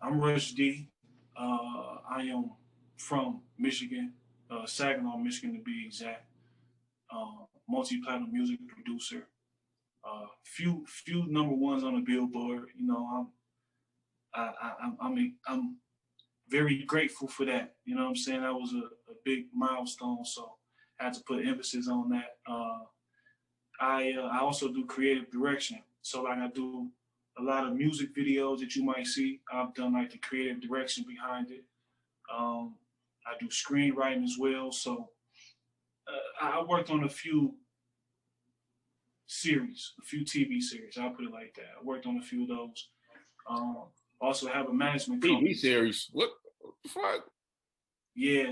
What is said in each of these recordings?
I'm RushDee. I am from Michigan, Saginaw, Michigan to be exact. Multi-platinum music producer. Few number ones on the Billboard. You know, I'm very grateful for that. You know what I'm saying? That was a big milestone, so I had to put emphasis on that. I also do creative direction, so like I do a lot of music videos that you might see. I've done like the creative direction behind it. Um, I do screenwriting as well, so I worked on a few TV series. I'll put it like that. I worked on a few of those. Um, Also have a management TV company. series. What the fuck? Yeah,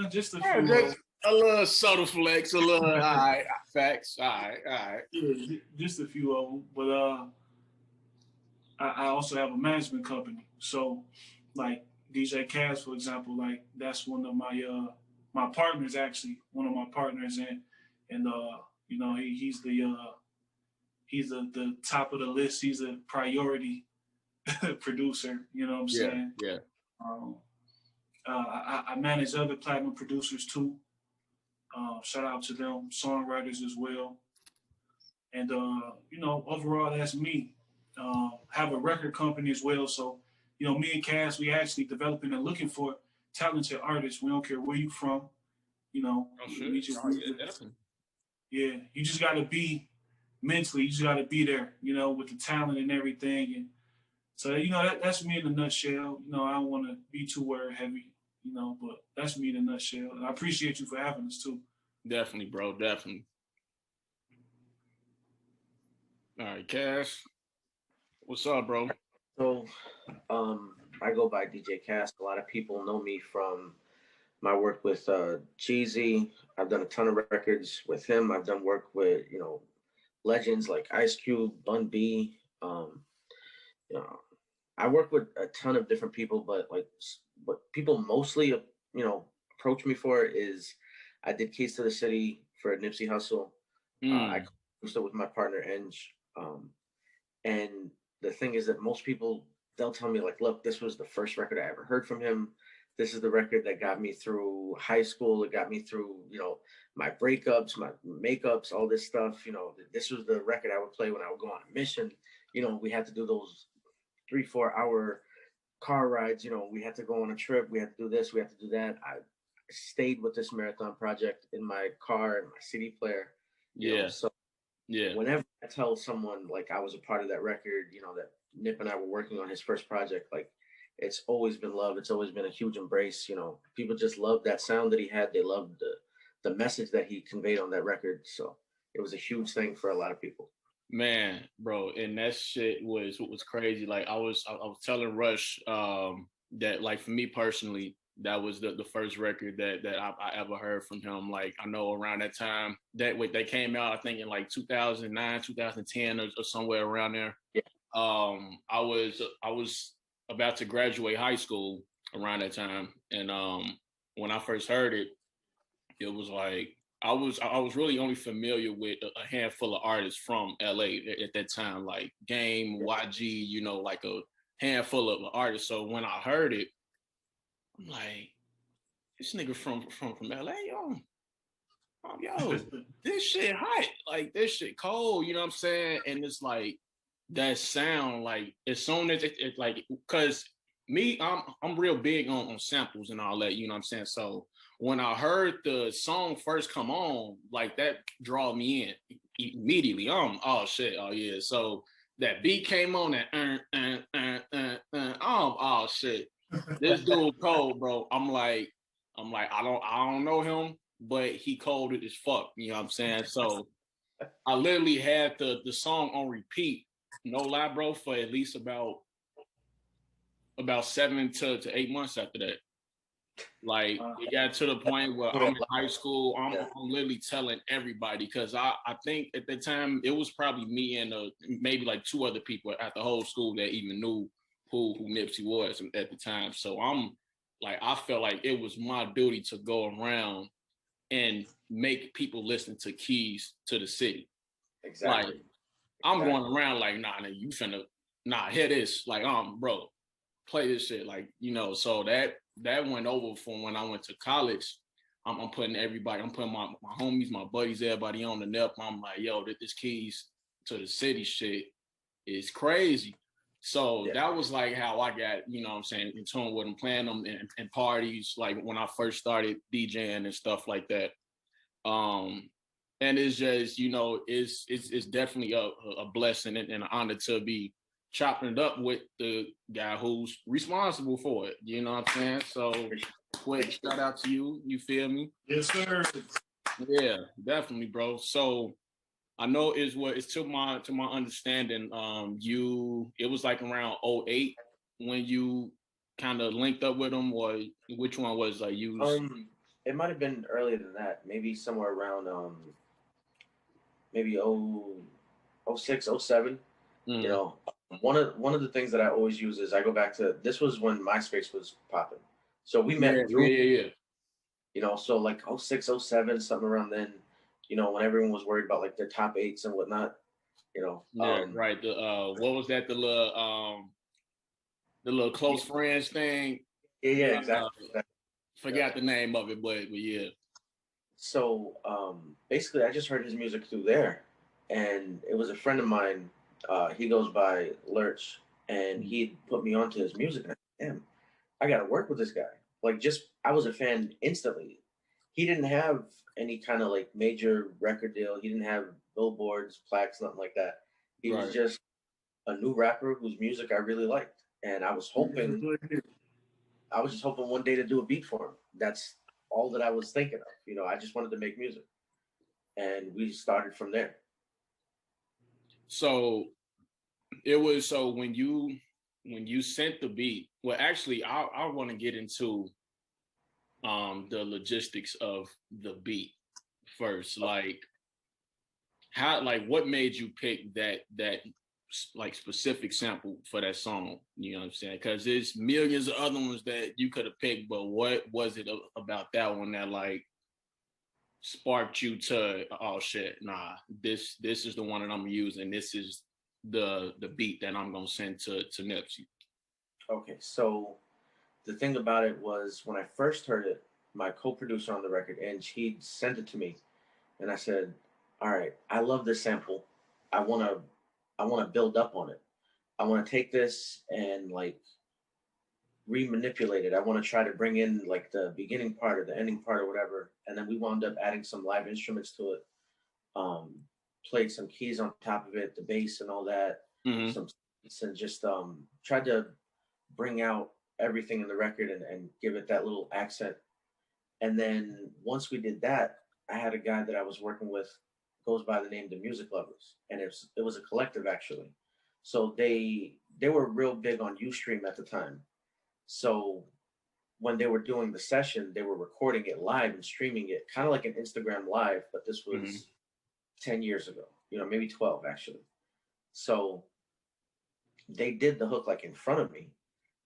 just a Yeah, few. just a little subtle flex, a little all right, facts. All right, all right. Yeah, just a few of them. But I also have a management company. So, like Djay Cas, for example, like that's one of my partners actually, one of my partners, and you know he's the top of the list. He's a priority producer. You know what I'm Yeah, saying? yeah. Um, I manage other platinum producers too. Shout out to them, songwriters as well. And you know, overall, that's me. Have a record company as well. So, you know, me and Cass, we actually developing and looking for talented artists. We don't care where you from. You know, Oh shit. we just, Oh, yeah, definitely. yeah. You just got to be mentally. You just got to be there. You know, with the talent and everything. And so, you know, that's me in a nutshell. You know, I don't want to be too word heavy. You know, but that's me in a nutshell. And I appreciate you for having us too. Definitely, bro. Definitely. All right, Cash. What's up, bro? So, I go by Djay Cas. A lot of people know me from my work with Jeezy. I've done a ton of records with him. I've done work with legends like Ice Cube, Bun B. You know, I work with a ton of different people, but like what people mostly approach me for is I did Keys to the City for Nipsey Hussle. I Mm. produced it with my partner Eng. And the thing is that most people they'll tell me like, look, this was the first record I ever heard from him. This is the record that got me through high school. It got me through, my breakups, my makeups, all this stuff. This was the record I would play when I would go on a mission. We had to do those 3-4 hour car rides. We had to go on a trip. We had to do this. We had to do that. I stayed with this marathon project in my car and my CD player. Yeah. So Yeah. whenever I tell someone like I was a part of that record, that Nip and I were working on his first project, like it's always been love. It's always been a huge embrace. People just loved that sound that he had. They loved the message that he conveyed on that record. So it was a huge thing for a lot of people. Man, bro, and that shit was crazy. Like I was telling Rush that like for me personally, that was the first record that I ever heard from him. Like I know around that time that they came out, I think in like 2009, 2010 or somewhere around there. Yeah. I was about to graduate high school around that time, and when I first heard it, it was like I was really only familiar with a handful of artists from LA at that time, like Game, YG, like a handful of artists. So when I heard it, I'm like, this nigga from LA, yo, this shit hot, like this shit cold, you know what I'm saying? And it's like that sound, like as soon as it like, cause me, I'm real big on samples and all that, you know what I'm saying? So when I heard the song first come on, like that draw me in immediately. Oh shit, oh yeah. So that beat came on oh shit. This dude cold, bro. I'm like, I don't know him, but he cold as fuck. You know what I'm saying? So I literally had the song on repeat, no lie, bro, for at least about 7 to 8 months after that. Like it got to the point where I'm in high school. I'm literally telling everybody because I think at the time it was probably me and maybe like 2 other people at the whole school that even knew who Nipsey was at the time. So I'm like, I felt like it was my duty to go around and make people listen to Keys to the City. Exactly. Like I'm going around like, nah, you finna, hear this. Like, bro, play this shit, like, so that went over from when I went to college. I'm putting my homies, my buddies, everybody on the nip. I'm like, yo, this Keys to the City shit is crazy. So that was like how I got, what I'm saying, in tune with them, playing them in parties, like when I first started DJing and stuff like that. And it's just, it's definitely a blessing and an honor to be chopping it up with the guy who's responsible for it. You know what I'm saying? So quick shout out to you. You feel me? Yes, sir. Yeah, definitely, bro. So I know it's to my understanding, it was like around 2008 when you kind of linked up with him, or which one was like you? It might have been earlier than that, maybe somewhere around maybe 06, 07. One of the things that I always use is I go back to, this was when MySpace was popping. So we met through, so like 06, 07, something around then, when everyone was worried about like their top 8s and whatnot, right. What was that? The little close friends thing. Yeah, exactly. Forgot the name of it, but yeah. So basically, I just heard his music through there, and it was a friend of mine. He goes by Lurch, and he put me onto his music. And I said, damn, I got to work with this guy. Like, I was a fan instantly. He didn't have any kind of like major record deal. He didn't have billboards, plaques, nothing like that. He was just a new rapper whose music I really liked, and I was just hoping one day to do a beat for him. That's all that I was thinking of. I just wanted to make music, and we started from there. So it was, when you sent the beat, well, actually, I want to get into the logistics of the beat first. Like what made you pick that like specific sample for that song? You know what I'm saying? Because there's millions of other ones that you could have picked, but what was it about that one that like sparked you to, oh shit, nah, this is the one that I'm using. This is the beat that I'm gonna send to Nipsey. Okay, so the thing about it was when I first heard it, my co-producer on the record, and he sent it to me, and I said, all right, I love this sample. I want to build up on it. I want to take this and like remanipulate it. I want to try to bring in like the beginning part or the ending part or whatever. And then we wound up adding some live instruments to it. Played some keys on top of it, the bass and all that. Some and just tried to bring out everything in the record and give it that little accent. And then once we did that, I had a guy that I was working with, goes by the name The Music Lovers, and it was a collective actually. So they were real big on Ustream at the time. So when they were doing the session, they were recording it live and streaming it, kind of like an Instagram live, but this was 10 years ago, maybe 12 actually. So they did the hook like in front of me,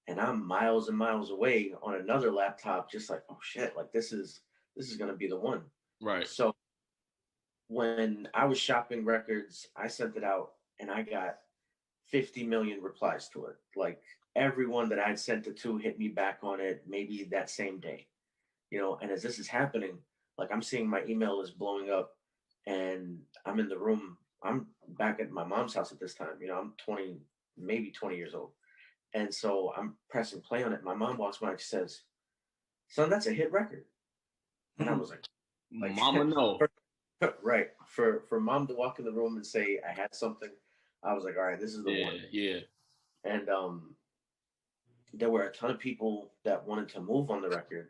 and I'm miles and miles away on another laptop, just like, oh shit, like this is gonna be the one. Right. So when I was shopping records, I sent it out and I got 50 million replies to it. Like everyone that I'd sent it to hit me back on it maybe that same day. And as this is happening, like I'm seeing my email is blowing up, and I'm in the room. I'm back at my mom's house at this time. I'm 20, maybe 20 years old. And so I'm pressing play on it. My mom walks by and she says, son, that's a hit record. And I was like Mama, no. Right. For mom to walk in the room and say I had something, I was like, all right, this is the one. Yeah. And there were a ton of people that wanted to move on the record.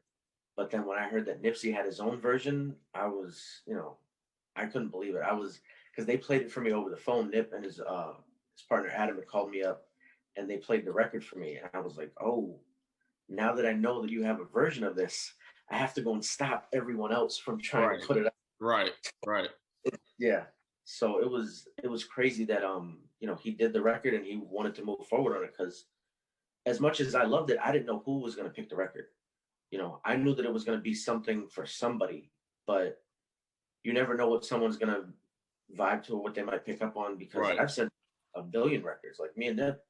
But then when I heard that Nipsey had his own version, I was, I couldn't believe it. Because they played it for me over the phone. Nip and his partner Adam had called me up, and they played the record for me. And I was like, oh, now that I know that you have a version of this, I have to go and stop everyone else from trying to put it out. Right. Yeah. So it was crazy that he did the record and he wanted to move forward on it, because as much as I loved it, I didn't know who was going to pick the record. I knew that it was going to be something for somebody, but you never know what someone's going to vibe to or what they might pick up on, because I've said a billion records. Like me and Nip,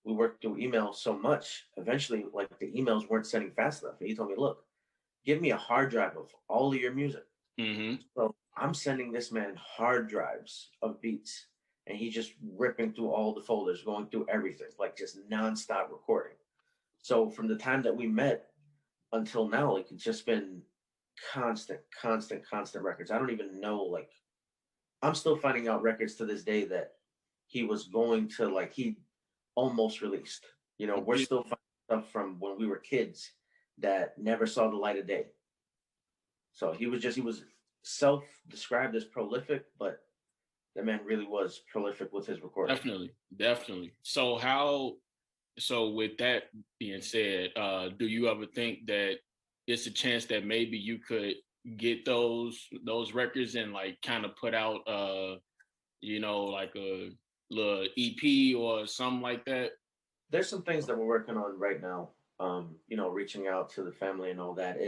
we worked through email so much. Eventually, like the emails weren't sending fast enough. And he told me, look, give me a hard drive of all of your music. Mm-hmm. So I'm sending this man hard drives of beats, and he's just ripping through all the folders, going through everything, like just nonstop recording. So from the time that we met until now, like it's just been constant records. I don't even know, like I'm still finding out records to this day that he was going to, like he almost released. You know, we're still finding stuff from when we were kids that never saw the light of day. So he was self-described as prolific, but the man really was prolific with his recording. Definitely. So with that being said, do you ever think that it's a chance that maybe you could get those records and like kind of put out like a little EP or something like that? There's some things that we're working on right now. Reaching out to the family and all that.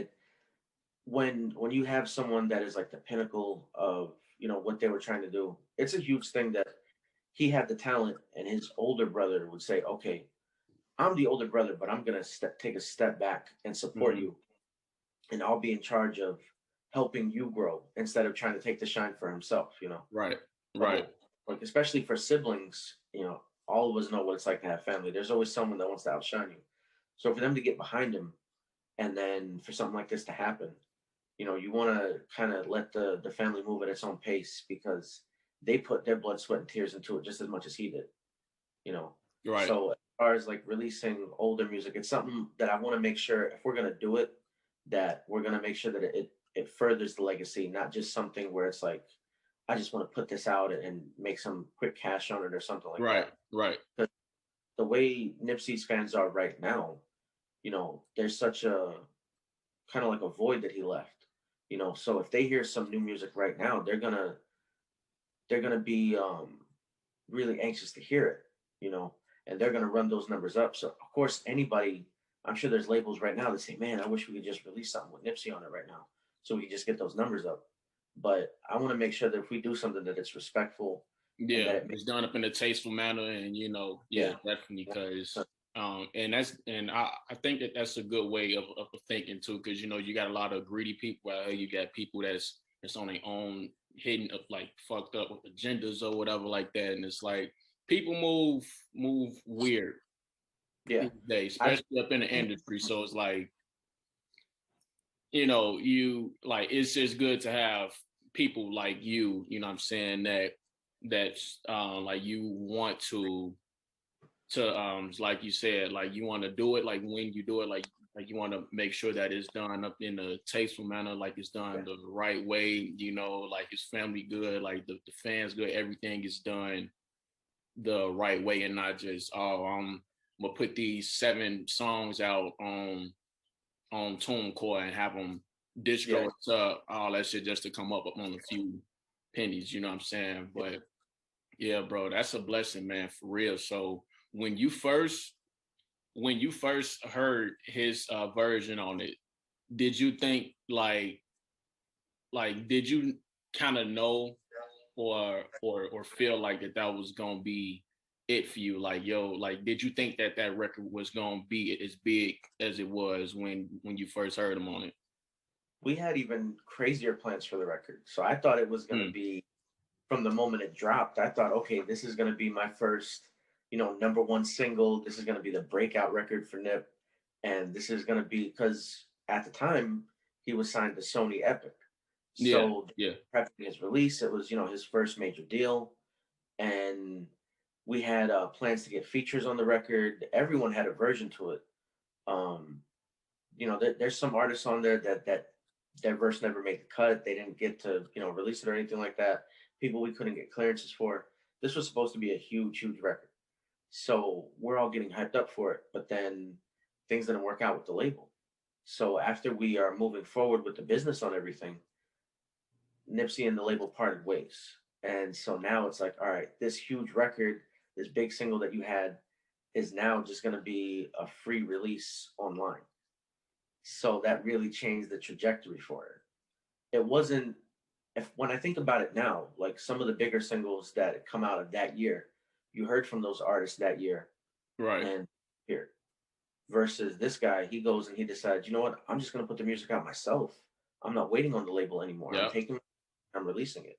When you have someone that is like the pinnacle of what they were trying to do, it's a huge thing that he had the talent and his older brother would say, okay, I'm the older brother, but I'm gonna take a step back and support you, and I'll be in charge of helping you grow instead of trying to take the shine for himself. Right. Like especially for siblings, all of us know what it's like to have family. There's always someone that wants to outshine you. So for them to get behind him, and then for something like this to happen, you want to kind of let the family move at its own pace, because they put their blood, sweat, and tears into it just as much as he did. Right. So as far as like releasing older music, it's something that I want to make sure, if we're gonna do it, that we're gonna make sure that it furthers the legacy, not just something where it's like, I just want to put this out and make some quick cash on it or something like that. Right. The way Nipsey's fans are right now, there's such a kind of like a void that he left. So if they hear some new music right now, they're gonna be really anxious to hear it, and they're gonna run those numbers up. So of course, I'm sure there's labels right now that say, man, I wish we could just release something with Nipsey on it right now, so we can just get those numbers up. But I want to make sure that if we do something, that it's respectful. Yeah, it's done up in a tasteful manner, and definitely, because and I think that's a good way of thinking too, because you got a lot of greedy people out here. You got people that's on their own, hidden up, like fucked up with agendas or whatever like that, and it's like people move weird these days, especially up in the industry. So it's like, you like, it's just good to have people like you know what I'm saying, that's like you want to like you said, like you want to do it, like when you do it, like you want to make sure that it's done up in a tasteful manner, like it's done the right way, like it's family good, like the fans good, everything is done the right way, and not just, I'm gonna put these 7 songs out on TuneCore and have them distro to all that shit just to come up on a few pennies, you know what I'm saying? But yeah, bro, that's a blessing, man, for real. So when you first heard his version on it, did you think like did you kind of know or feel like that was gonna be it for you? Like, like, did you think that record was gonna be as big as it was when you first heard him on it? We had even crazier plans for the record. So I thought it was gonna be, from the moment it dropped, I thought, okay, this is gonna be my first, #1 single. This is gonna be the breakout record for Nip, and this is gonna be, because at the time he was signed to Sony Epic. So prepping his release, it was his first major deal, and we had plans to get features on the record. Everyone had a version to it. There's some artists on there that their verse never made the cut. They didn't get to release it or anything like that. People we couldn't get clearances for. This was supposed to be a huge record, so we're all getting hyped up for it. But then things didn't work out with the label. So after we are moving forward with the business on everything, Nipsey and the label parted ways. And so now it's like, all right, this huge record, this big single that you had, is now just going to be a free release online. So that really changed the trajectory for it. It wasn't, when I think about it now, like some of the bigger singles that come out of that year, you heard from those artists that year, Right. and here. Versus this guy, he goes and he decides, you know what? I'm just gonna put the music out myself. I'm not waiting on the label anymore. Yeah. I'm releasing it.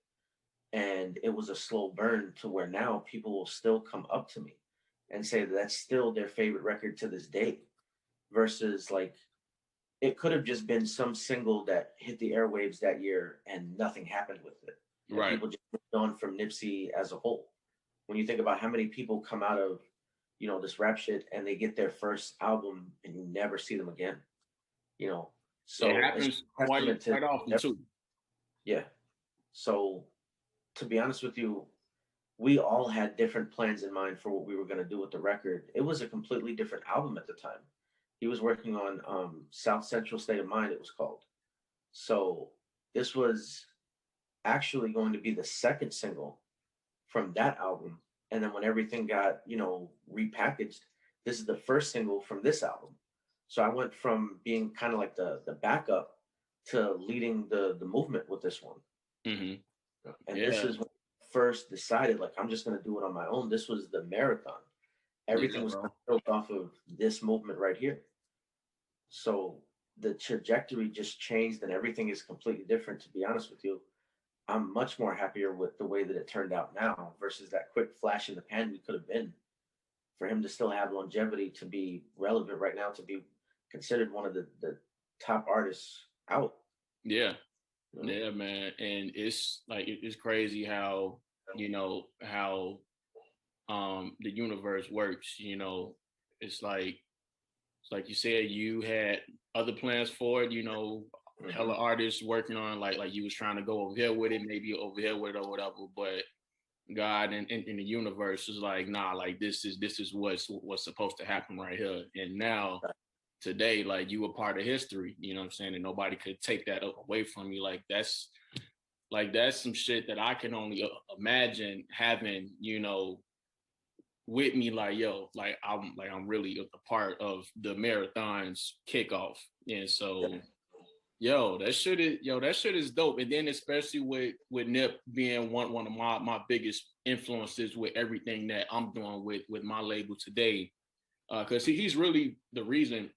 And it was a slow burn to where now people will still come up to me and say that that's still their favorite record to this day. Versus like it could have just been some single that hit the airwaves that year and nothing happened with it. And Right. people just moved on from Nipsey as a whole. When you think about how many people come out of, this rap shit and they get their first album and you never see them again, It So it's happens a testament to quite often too. yeah. So to be honest with you, we all had different plans in mind for what we were going to do with the record. It was a completely different album at the time. He was working on South Central State of Mind, it was called. So this was actually going to be the second single from that album. And then when everything got, repackaged, this is the first single from this album. So I went from being kind of like the backup to leading the movement with this one. Mm-hmm. And Yeah. this is when I first decided, like, I'm just going to do it on my own. This was the marathon. Everything was built off of this movement right here. So the trajectory just changed and everything is completely different, to be honest with you. I'm much more happier with the way that it turned out now versus that quick flash in the pan we could have been. For him to still have longevity, to be relevant right now, to be considered one of the top artists out. Yeah. Yeah, man. And it's like, it's crazy how, how the universe works, it's like you said, you had other plans for it, hella artists working on like you was trying to go over here with it, maybe over here with it or whatever, but God and the universe is like, nah, like this is what's supposed to happen right here. And now today, like you were part of history, you know what I'm saying? And nobody could take that away from you. Like that's some shit that I can only imagine having, with me, like, yo, I'm really a part of the marathon's kickoff. And so that shit is dope. And then especially with Nip being one of my biggest influences with everything that I'm doing with my label today. Because he's really the reason,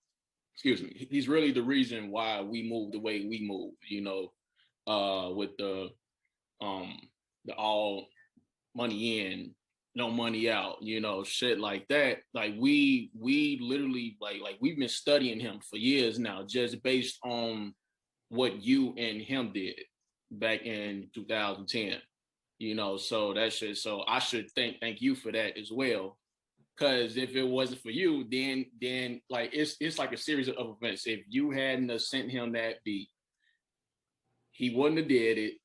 he's really the reason why we move the way we move, with the all money in, no money out, shit like that. Like we literally like we've been studying him for years now, just based on what you and him did back in 2010. So that shit. So I should thank you for that as well. Cause if it wasn't for you, then like it's like a series of events. If you hadn't have sent him that beat, he wouldn't have did it.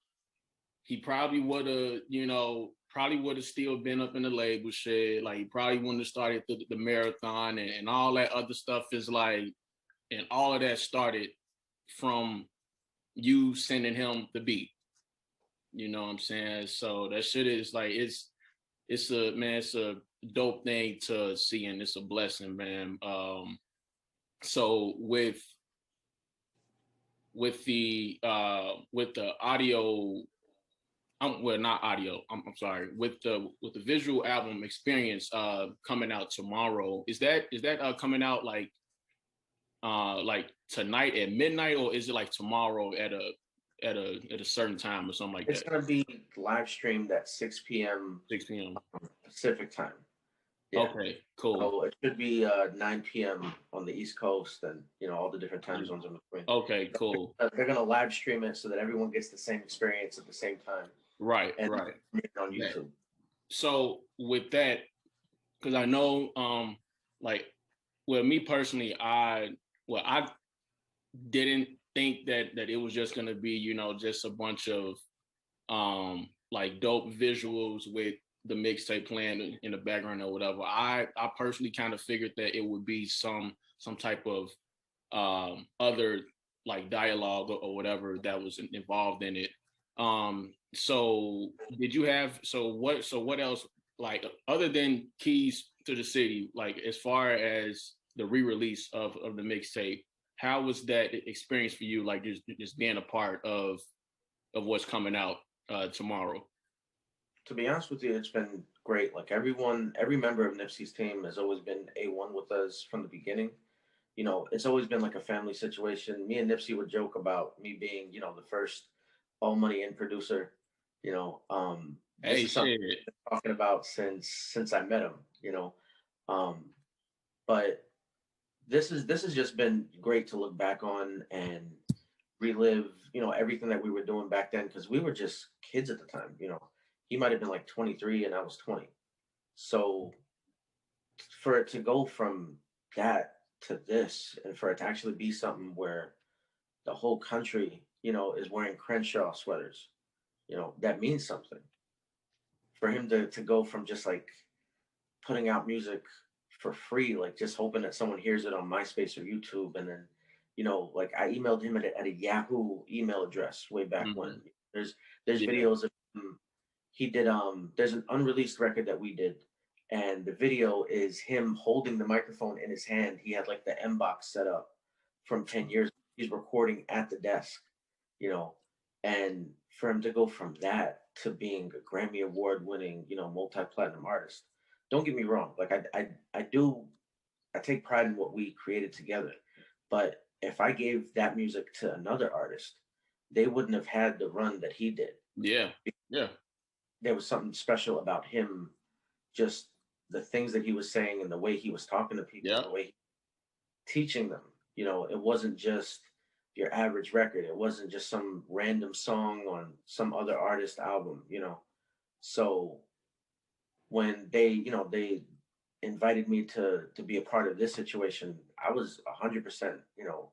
He probably would have still been up in the label shit. Like he probably wouldn't have started the marathon and all that other stuff is like, and all of that started from you sending him the beat. You know what I'm saying? So that shit is like, it's a dope thing to see, and it's a blessing, man. So with the audio, not audio. I'm sorry. With the visual album experience coming out tomorrow, is that coming out like tonight at midnight, or is it like tomorrow at a certain time or something like that? It's gonna be live streamed at 6 p.m. 6 p.m. Pacific time. Yeah. Okay, cool. So it should be 9 p.m. on the East Coast, and all the different time zones in between. Okay, cool. They're gonna live stream it so that everyone gets the same experience at the same time. Right, and right. On YouTube. Yeah. So with that, because I know, me personally, I didn't think that it was just gonna be, just a bunch of dope visuals with the mixtape playing in the background or whatever. I personally kind of figured that it would be some type of other like dialogue or whatever that was involved in it. So did you have what else, like other than Keys to the City, like as far as the re-release of the mixtape, how was that experience for you, like just being a part of what's coming out tomorrow? To be honest with you, it's been great. Like every member of Nipsey's team has always been A1 with us from the beginning. You know, it's always been like a family situation. Me and Nipsey would joke about me being, you know, the first all money in producer. You know, this Hey, is something shit. I've been talking about since I met him. You know, um, but this has just been great to look back on and relive, you know, everything that we were doing back then because we were just kids at the time. You know, he might have been like 23 and I was 20. So for it to go from that to this and for it to actually be something where the whole country, you know, is wearing Crenshaw sweaters, you know, that means something. For him to go from just like putting out music for free, like just hoping that someone hears it on MySpace or YouTube, and then, you know, like I emailed him at a Yahoo email address way back when. Mhm. There's there's Yeah. videos of him. He did there's an unreleased record that we did, and the video is him holding the microphone in his hand. He had like the M box set up from 10 years. He's recording at the desk, you know, and for him to go from that to being a Grammy Award winning, you know, multi-platinum artist. Don't get me wrong, like I do, I take pride in what we created together, but if I gave that music to another artist, they wouldn't have had the run that he did. Yeah. Yeah. There was something special about him, just the things that he was saying and the way he was talking to people Yeah. and the way teaching them. You know, it wasn't just your average record. It wasn't just some random song on some other artist album, you know. So when they, you know, they invited me to be a part of this situation, I was 100%, you know,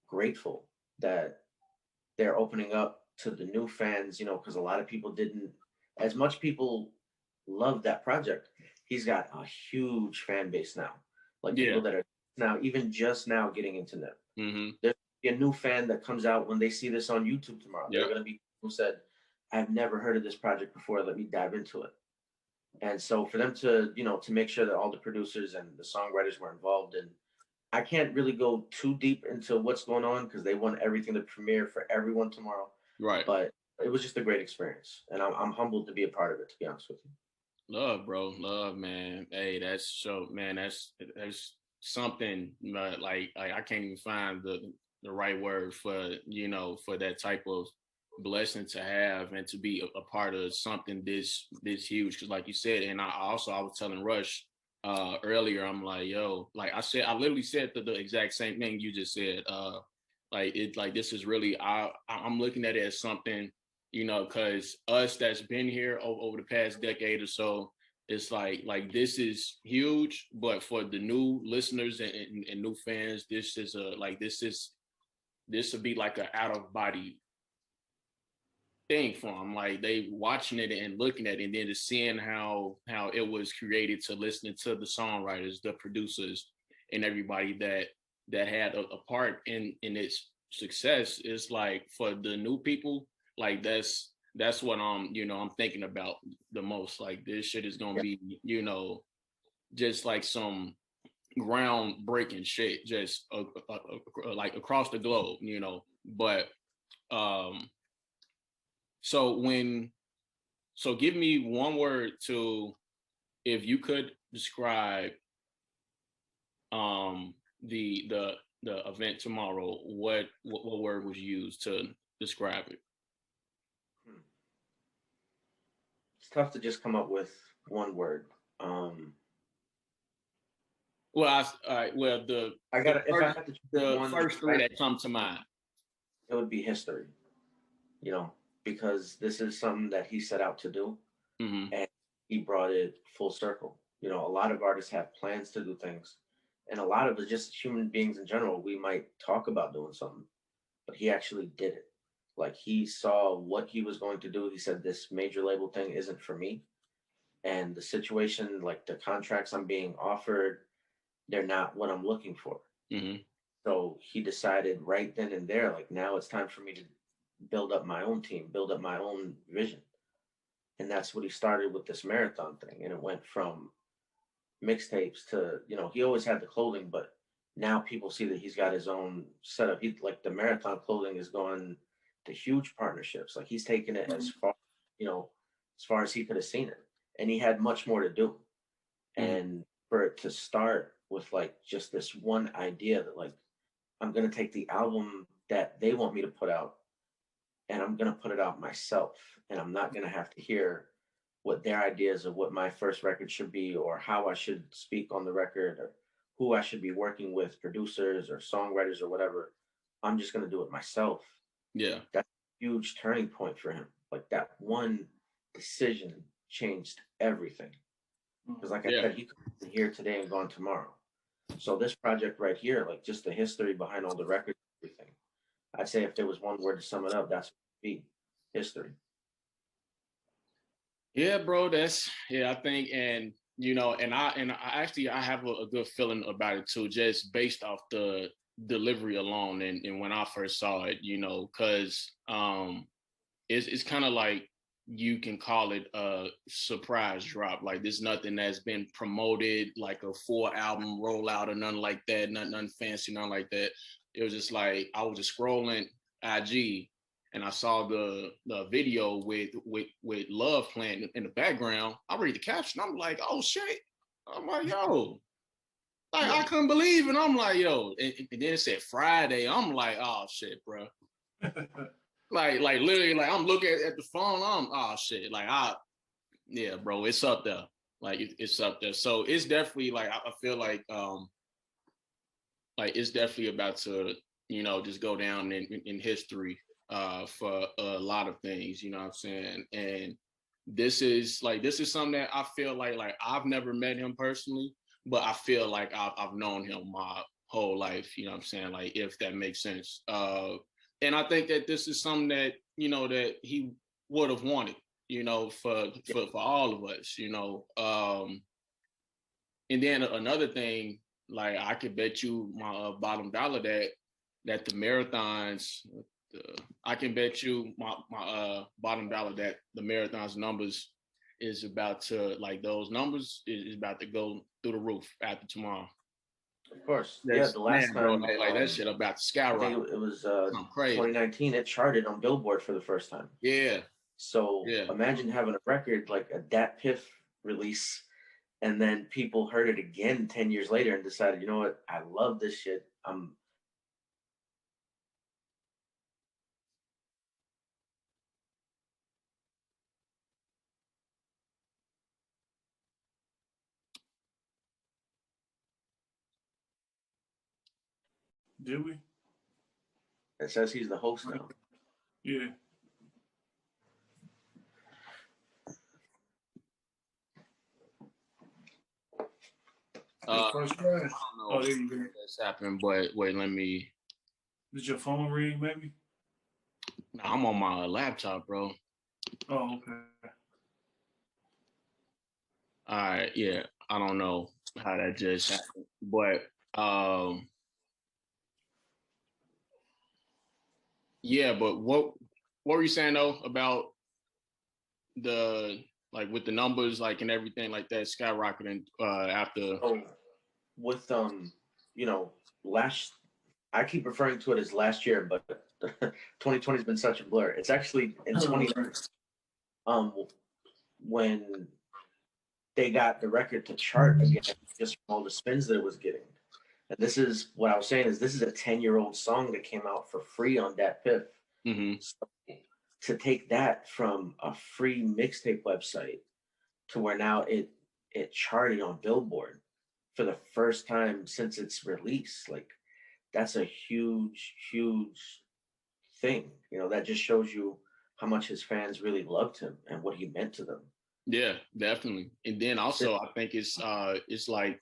grateful that they're opening up to the new fans, you know, because a lot of people didn't, as much people love that project. He's got a huge fan base now, like Yeah. people that are now even just now getting into them. Mm-hmm. There's gonna be a new fan that comes out when they see this on YouTube tomorrow. They're Yep. going to be people who said, "I've never heard of this project before. Let me dive into it." And so for them to, you know, to make sure that all the producers and the songwriters were involved, and I can't really go too deep into what's going on because they want everything to premiere for everyone tomorrow. Right. But it was just a great experience, and I'm humbled to be a part of it. To be honest with you. Love, bro. Love, man. Hey, that's so, man. That's something. Like I can't even find the right word for, you know, for that type of blessing to have and to be a part of something this huge. Because like you said, and I was telling Rush earlier, I'm like, yo, like I literally said the exact same thing you just said. Like this is really I'm looking at it as something, you know, because us that's been here over the past decade or so, it's like this is huge. But for the new listeners and new fans, this is this would be like an out of body thing for them. Like they watching it and looking at it, and then just seeing how it was created, to listening to the songwriters, the producers, and everybody that had a part in its success. Is like for the new people, like that's what you know, I'm thinking about the most. Like this shit is gonna be, you know, just like some groundbreaking shit, just like across the globe, you know. But so give me one word to, if you could describe the event tomorrow, what word was used to describe it? It's tough to just come up with one word. Well, the I got if I had to choose the one, first three that come to mind. it would be history. You know, because this is something that he set out to do, Mm-hmm. and he brought it full circle. You know, a lot of artists have plans to do things, and a lot of us, just human beings in general, we might talk about doing something, but he actually did it. Like he saw what he was going to do. He said, "This major label thing isn't for me," and the situation, like the contracts I'm being offered, they're not what I'm looking for. Mm-hmm. So he decided right then and there, like now it's time for me to build up my own team, build up my own vision. And that's what he started with this marathon thing. And it went from mixtapes to, you know, he always had the clothing, but now people see that he's got his own setup. He like the marathon clothing is going to huge partnerships. Like he's taken it as far, you know, as far as he could have seen it. and he had much more to do. Mm. And for it to start with like just this one idea that like I'm gonna take the album that they want me to put out and I'm gonna put it out myself, and I'm not gonna have to hear what their ideas of what my first record should be or how I should speak on the record or who I should be working with, producers or songwriters or whatever. I'm just gonna do it myself. Yeah. That's a huge turning point for him. Like that one decision changed everything. Because like I Yeah. said, he could be here today and gone tomorrow. So this project right here, like just the history behind all the records, everything. I'd say if there was one word to sum it up, that's what it'd be history. Yeah, bro. I think, and you know, and I actually I have a good feeling about it too, just based off the delivery alone, and when I first saw it, you know, because it's kind of like you can call it a surprise drop. Like there's nothing that's been promoted, like a full album rollout or nothing like that, nothing fancy, nothing like that. It was just like I was just scrolling IG and I saw the video with Love playing in the background. I read the caption. I'm like, oh shit. I'm like, yo. Like I couldn't believe it. I'm like, yo. And then it said Friday. I'm like, oh shit, bro. like literally, like I'm looking at the phone. Oh shit. Yeah, bro. It's up there. Like it's up there. So it's definitely like I feel like it's definitely about to, you know, just go down in history for a lot of things, you know what I'm saying? And this is something that I feel like I've never met him personally, but I feel like I've known him my whole life, you know what I'm saying? Like, if that makes sense. And I think that this is something that, you know, that he would have wanted, you know, for all of us, you know. And then another thing, like I could bet you my bottom dollar that the marathons, I can bet you my bottom dollar that the marathons numbers is about to, like those numbers is about to go through the roof after tomorrow. Of course. The last time, bro, like that shit about to skyrocket. I think it was 2019. It charted on Billboard for the first time. Yeah. So imagine having a record like a Dat Piff release, and then people heard it again 10 years later and decided, you know what, I love this shit. Did we? It says he's the host now. Yeah. First class. I don't know there you go. That's happened, but wait, let me. Did your phone ring, maybe? No, I'm on my laptop, bro. Oh, okay. All right, yeah. I don't know how that just happened, but yeah. But what were you saying though about the, like, with the numbers, like, and everything like that skyrocketing after? Oh, with you know, I keep referring to it as last year, but 2020 has been such a blur. It's actually in 2019 when they got the record to chart again, just from all the spins that it was getting. And this is what I was saying, is this is a 10-year-old song that came out for free on Dat Piff. Mm-hmm. So to take that from a free mixtape website to where now it charted on Billboard for the first time since its release, like that's a huge thing. You know, that just shows you how much his fans really loved him and what he meant to them. Yeah, definitely. And then also, I think it's like,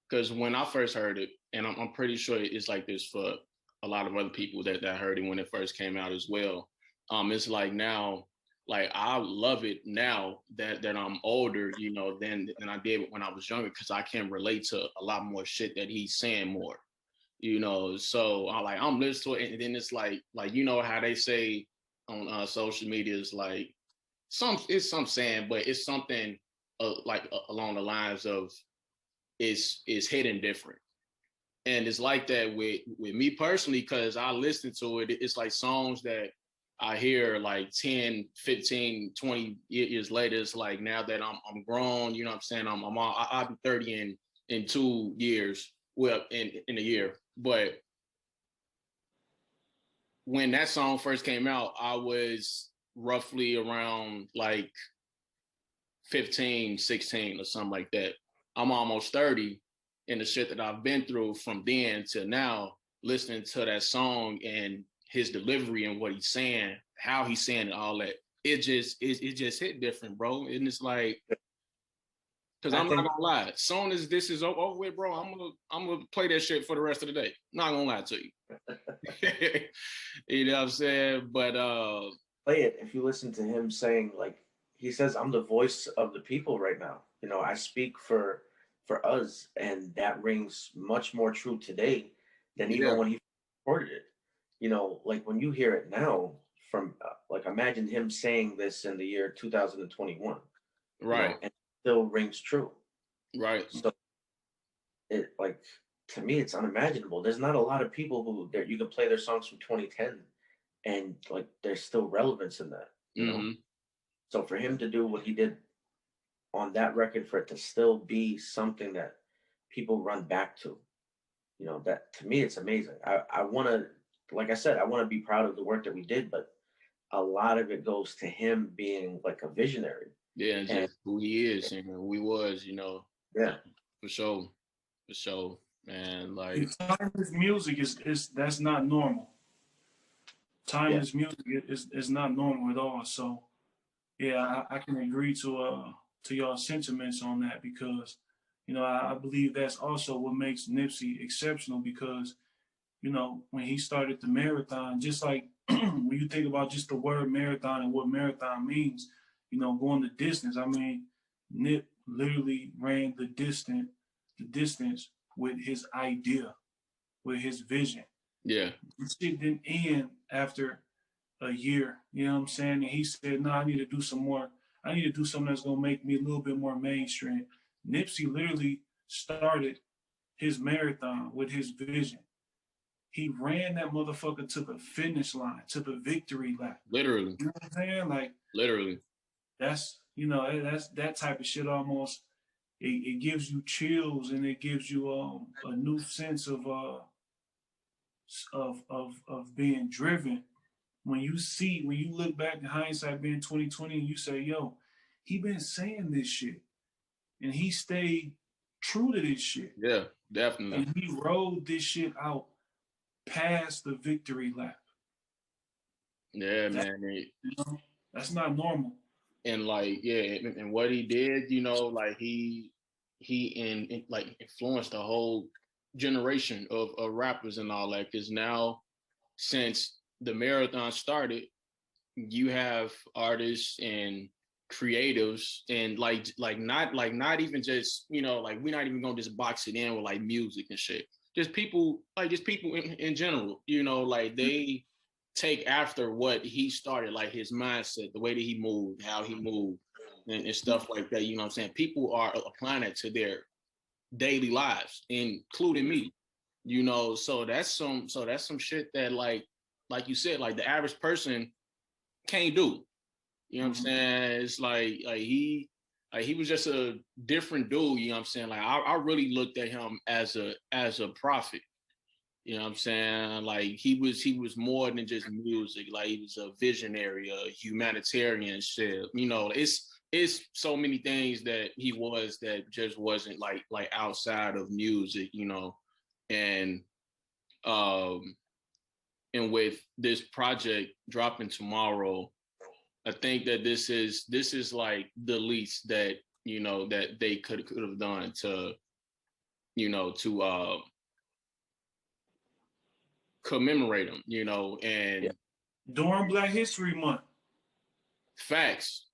because when I first heard it, and I'm pretty sure it's like this for a lot of other people that heard it when it first came out as well. It's like now, like I love it now that I'm older, you know, than I did when I was younger, because I can relate to a lot more shit that he's saying more, you know. So I'm listening to it, and then it's like you know how they say on social media is like it's some saying, but it's something along the lines of is hidden different. And it's like that with me personally, because I listen to it. It's like songs that I hear like 10, 15, 20 years later, it's like now that I'm grown, you know what I'm saying? I'll be 30 in 2 years, well, in a year. But when that song first came out, I was roughly around like 15, 16 or something like that. I'm almost 30, and the shit that I've been through from then to now, listening to that song and his delivery and what he's saying, how he's saying it, all that, it just hit different, bro. And it's like, because I'm not gonna lie, as soon as this is over with, bro, I'm gonna play that shit for the rest of the day. Not gonna lie to you. You know what I'm saying? But play it if you listen to him saying, like, he says, I'm the voice of the people right now. You know, I speak for us, and that rings much more true today than even when he recorded it. You know, like when you hear it now, from like, imagine him saying this in the year 2021, right, you know, and it still rings true. Right. So it, like, to me, it's unimaginable. There's not a lot of people who that you can play their songs from 2010 and like there's still relevance in that, you know. So for him to do what he did on that record, for it to still be something that people run back to, you know, that to me it's amazing. I want to, like I said, I want to be proud of the work that we did, but a lot of it goes to him being like a visionary. Yeah, and just who he is and who he was, you know. Yeah, for sure, man. Like, timeless music is that's not normal. Timeless music is not normal at all. So yeah, I can agree to y'all sentiments on that, because you know I believe that's also what makes Nipsey exceptional, because you know when he started the marathon, just like when you think about just the word marathon and what marathon means, you know, going the distance. I mean, Nip literally ran the distance with his idea, with his vision. Yeah. This shit didn't end after a year. You know what I'm saying? And he said, no, I need to do some more. I need to do something that's gonna make me a little bit more mainstream. Nipsey literally started his marathon with his vision. He ran that motherfucker to the finish line, to the victory lap. Literally. You know what I'm saying? Like, literally. That's, you know, that's that type of shit almost. It gives you chills, and it gives you a new sense of being driven. When you look back in hindsight being 2020 and you say, yo, he been saying this shit and he stayed true to this shit. Yeah, definitely. And he rode this shit out past the victory lap. Yeah, man. You know, that's not normal. And like, yeah, and what he did, you know, like he like influenced a whole generation of rappers and all that. Because now, since the marathon started, you have artists and creatives and like not even just, you know, like we're not even gonna just box it in with like music and shit. Just people in general, you know, like they take after what he started, like his mindset, the way that he moved, how he moved, and stuff like that. You know what I'm saying? People are applying it to their daily lives, including me. You know, so that's some shit that like you said, like the average person can't do. You know what I'm saying? It's like he was just a different dude. You know what I'm saying? Like I really looked at him as a prophet. You know what I'm saying? Like he was more than just music. Like he was a visionary, a humanitarian shit. You know, it's so many things that he was that just wasn't like outside of music, you know. And with this project dropping tomorrow, I think that this is like the least that, you know, that they could have done to, you know, to commemorate him, you know. And during Black History Month. Facts.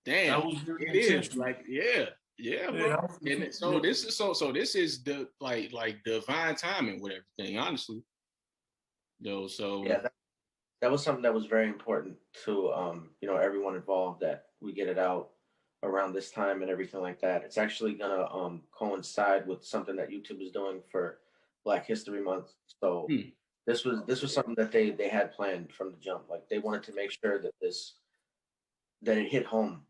Damn, that was it is like bro. And so this is the like divine timing with everything, honestly. Yo, so yeah, that was something that was very important to you know, everyone involved, that we get it out around this time and everything like that. It's actually gonna coincide with something that YouTube is doing for Black History Month. So This was something that they had planned from the jump. Like they wanted to make sure that that it hit home,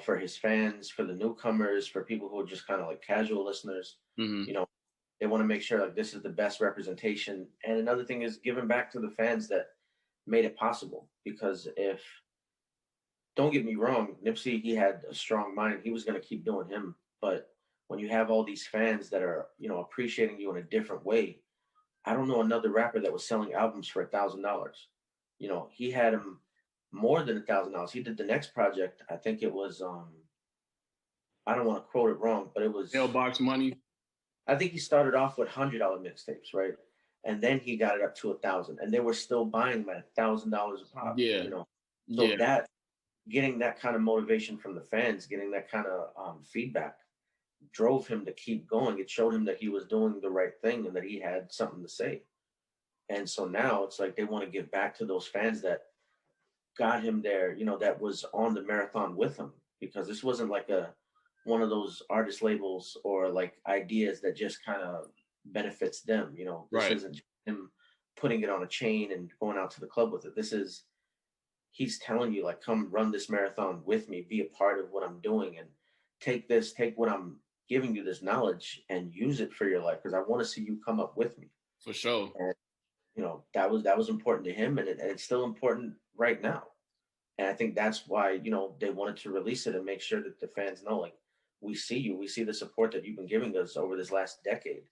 for his fans, for the newcomers, for people who are just kind of like casual listeners. Mm-hmm. They want to make sure like this is the best representation. And another thing is giving back to the fans that made it possible. Because if don't get me wrong, Nipsey, he had a strong mind. He was going to keep doing him. But when you have all these fans that are, appreciating you in a different way, I don't know another rapper that was selling albums for $1,000. He had him more than $1,000. He did the next project. I think it was, I don't want to quote it wrong, but it was Mailbox Money. I think he started off with $100 mixtapes, right? And then he got it up to 1,000, and they were still buying them at $1,000 a pop. Yeah. So that getting that kind of motivation from the fans, getting that kind of feedback, drove him to keep going. It showed him that he was doing the right thing and that he had something to say. And so now it's like they want to give back to those fans that got him there, that was on the marathon with him, because this wasn't like one of those artist labels or like ideas that just kind of benefits them. This isn't him putting it on a chain and going out to the club with it. He's telling you, like, come run this marathon with me, be a part of what I'm doing, and take what I'm giving you, this knowledge, and use it for your life, because I want to see you come up with me. For sure. And that was important to him, and it's still important right now. And I think that's why they wanted to release it and make sure that the fans know, like, we see you, we see the support that you've been giving us over this last decade,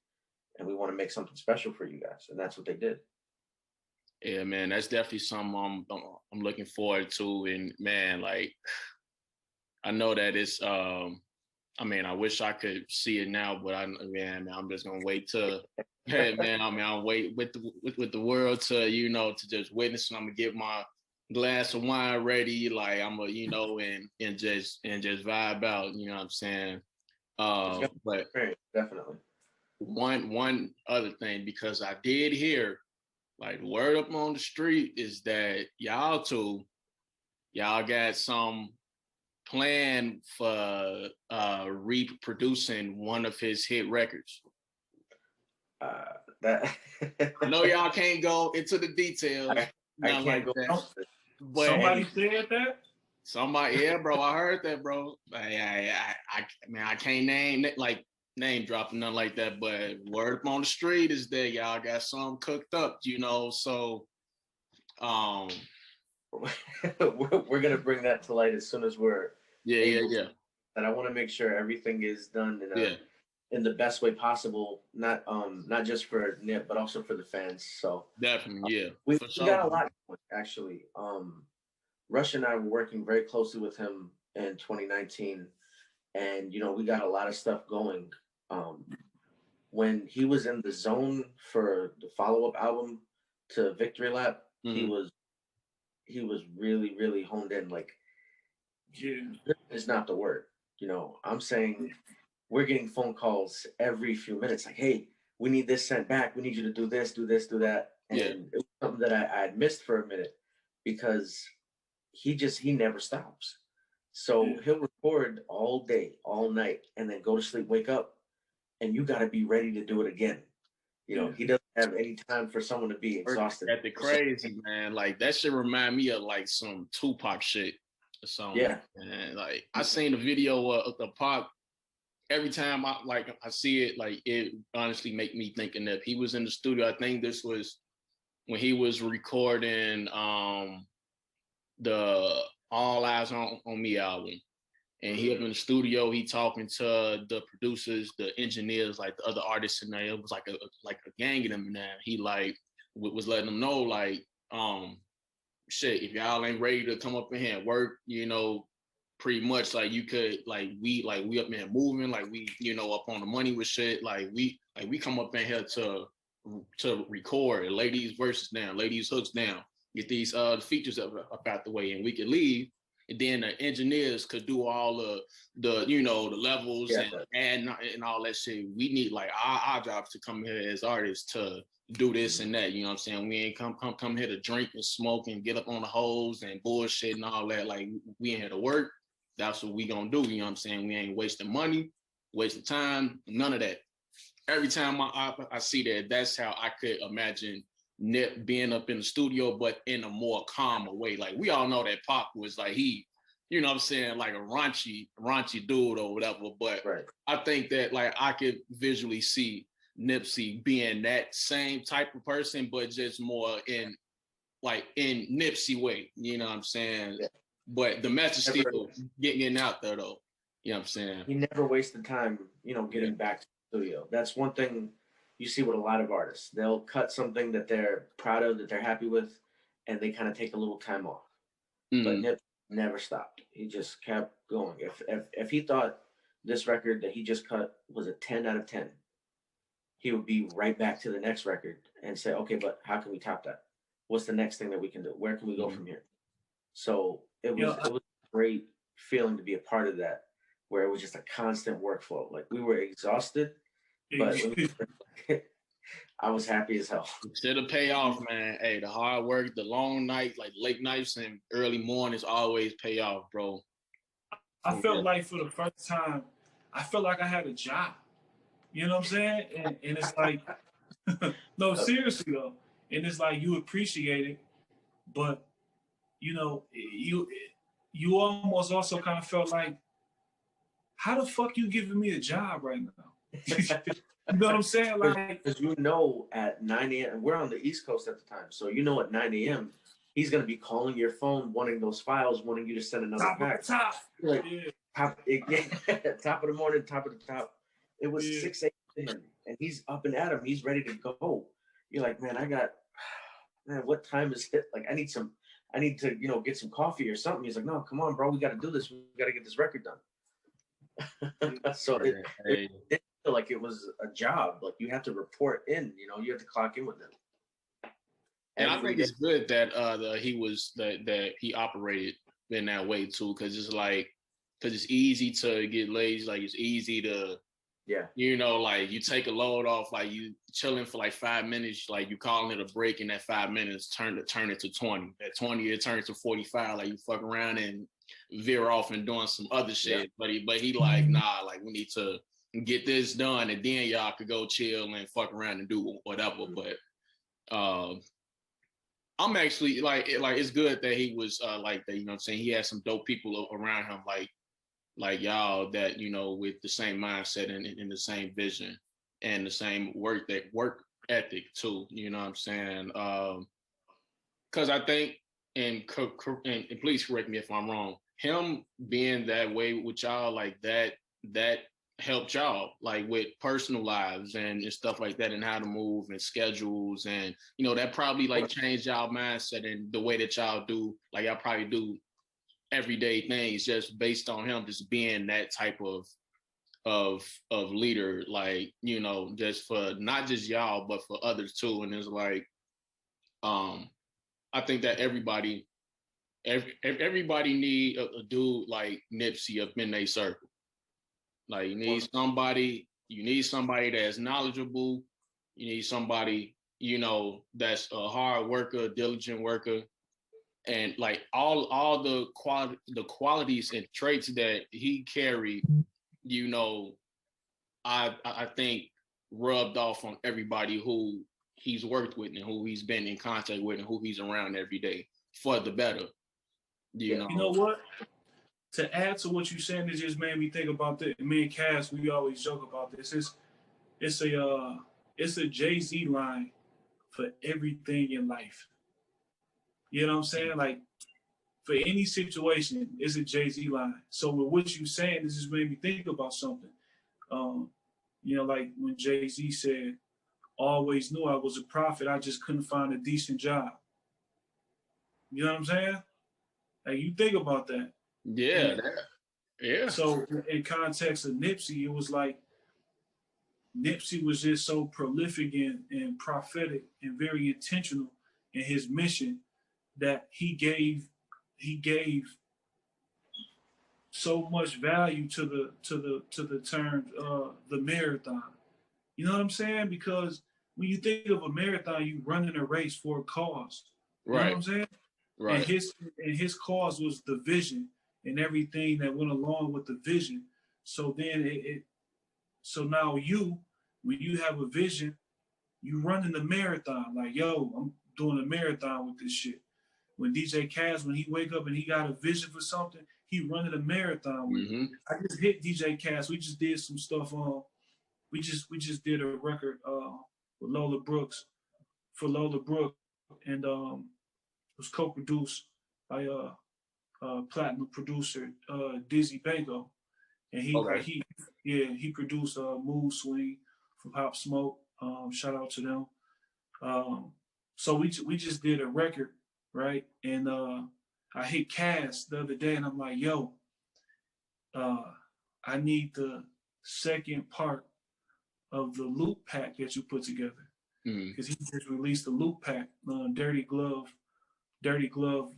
and we want to make something special for you guys. And that's what they did. Yeah, man, that's definitely something I'm looking forward to. And man, like, I know that it's I wish I could see it now, but I'm just gonna wait till hey man, I'll wait with the world to to just witness, and I'm gonna get my glass of wine ready, like I'm and just vibe out, you know what I'm saying? But definitely one other thing, because I did hear, like, word up on the street is that y'all got some plan for reproducing one of his hit records. That I know y'all can't go into the details. I can't like go that. But somebody said that? Somebody, yeah, bro. I heard that, bro. I can't name dropping nothing like that, but word up on the street is that y'all got something cooked up, so we're gonna bring that to light as soon as we're yeah. And I want to make sure everything is done in the best way possible, not just for Nip, but also for the fans. So definitely, we got a lot going, actually. Rush and I were working very closely with him in 2019, and we got a lot of stuff going. When he was in the zone for the follow-up album to Victory Lap, he was really, really honed in. Like, is not the word. I'm saying we're getting phone calls every few minutes, like, hey, we need this sent back. We need you to do this, do that. And it was something that I had missed for a minute, because he never stops. So he'll record all day, all night, and then go to sleep, wake up, and you got to be ready to do it again. He doesn't have any time for someone to be exhausted. At the crazy, man. Like, that shit remind me of like some Tupac shit or something. Yeah. And like, I seen the video of the Pac. Every time I see it, like, it honestly make me thinking that he was in the studio. I think this was when he was recording the All Eyes on Me album. And he up in the studio, he talking to the producers, the engineers, like the other artists in there. It was like a gang of them in there. He like was letting them know, like, shit, if y'all ain't ready to come up in here and work, pretty much, like, you could, like, we up in here moving, like, we, up on the money with shit, like we come up in here to record, lay these verses down, lay these hooks down, get these features up out the way, and we could leave. And then the engineers could do all the the levels and all that shit. We need, like, our jobs to come here as artists to do this and that. You know what I'm saying? We ain't come here to drink and smoke and get up on the hoes and bullshit and all that. Like, we ain't here to work. That's what we gonna do. You know what I'm saying? We ain't wasting money, wasting time, none of that. Every time I see that, that's how I could imagine Nip being up in the studio, but in a more calmer way. Like we all know that Pac was like he, you know what I'm saying, like a raunchy dude or whatever. But Right. I think that like I could visually see Nipsey being that same type of person, but just more in Nipsey way. You know what I'm saying? Yeah. But the message still getting out there though. You know what I'm saying? He never wasted time, you know, getting back to the studio. That's one thing you see with a lot of artists. They'll cut something that they're proud of, that they're happy with, and they kind of take a little time off. But Nip never stopped. He just kept going. If he thought this record that he just cut was a 10 out of 10, he would be right back to the next record and say, okay, but how can we top that? What's the next thing that we can do? Where can we go from here? So it was a great feeling to be a part of that, where it was just a constant workflow. Like we were exhausted, but I was happy as hell. Instead of pay off, man. Hey, the hard work, the long night, like late nights and early mornings always pay off, bro. I felt like for the first time, I felt like I had a job. You know what I'm saying? And it's like, no, seriously though. And it's like you appreciate it, but you know, you almost also kind of felt like, how the fuck you giving me a job right now? You know what I'm saying? Like, because you know, at 9 a.m. we're on the East Coast at the time, so you know at 9 a.m. he's gonna be calling your phone, wanting those files, wanting you to send another pack. Top of the morning, top of the top. It was 6 a.m. and he's up and at him. He's ready to go. You're like, man, what time is it? Like, I need to, you know, get some coffee or something. He's like, no, come on, bro, we got to do this. We got to get this record done. So it feel like it was a job. Like you have to report in, you know, you have to clock in with them. And I think it's good that that he operated in that way too, because it's easy to get lazy. Like it's easy to, you know, like you take a load off, like you chilling for like 5 minutes, like you calling it a break, and that 5 minutes turn it to 20. That 20 it turns to 45. Like you fuck around and veer off and doing some other shit. But he like, nah, like we need to get this done, and then y'all could go chill and fuck around and do whatever. But I'm actually like it's good that he was like that, you know what I'm saying? He had some dope people around him, like y'all that, you know, with the same mindset and the same vision and the same work ethic too, you know what I'm saying? Because I think, and please correct me if I'm wrong, him being that way with y'all, like that helped y'all like with personal lives and stuff like that, and how to move and schedules, and you know that probably like changed y'all mindset and the way that y'all do, like y'all probably do everyday things just based on him just being that type of leader, like, you know, just for not just y'all but for others too. And it's like I think that everybody need a dude like Nipsey up in their circle. Like you need somebody that's knowledgeable. You need somebody, you know, that's a hard worker, diligent worker, and like all the qualities and traits that he carried, you know, I think rubbed off on everybody who he's worked with and who he's been in contact with and who he's around every day for the better. You know. You know what? To add to what you're saying, it just made me think about that. Me and Cass, we always joke about this. It's a Jay-Z line for everything in life. You know what I'm saying? Like for any situation, it's a Jay-Z line. So with what you're saying, this just made me think about something. You know, like when Jay-Z said, "Always knew I was a prophet. I just couldn't find a decent job." You know what I'm saying? Like you think about that. Yeah. So in context of Nipsey, it was like Nipsey was just so prolific and prophetic and very intentional in his mission that he gave so much value to the term the marathon. You know what I'm saying? Because when you think of a marathon, you running a race for a cause. You know what I'm saying? Right. And his cause was the vision and everything that went along with the vision. So then so now when you have a vision, you running the marathon. Like, yo, I'm doing a marathon with this shit. When Djay Cas, when he wake up and he got a vision for something, he running a marathon with it. I just hit Djay Cas. We just did some stuff on. We just did a record with Lola Brooks for Lola Brooks, and it was co-produced by platinum producer Dizzy Bango, and he produced Mood Swing from Pop Smoke. Shout out to them. So we just did a record, right? And I hit Cas the other day, and I'm like, yo, I need the second part of the loop pack that you put together, because he just released the loop pack, Dirty Glove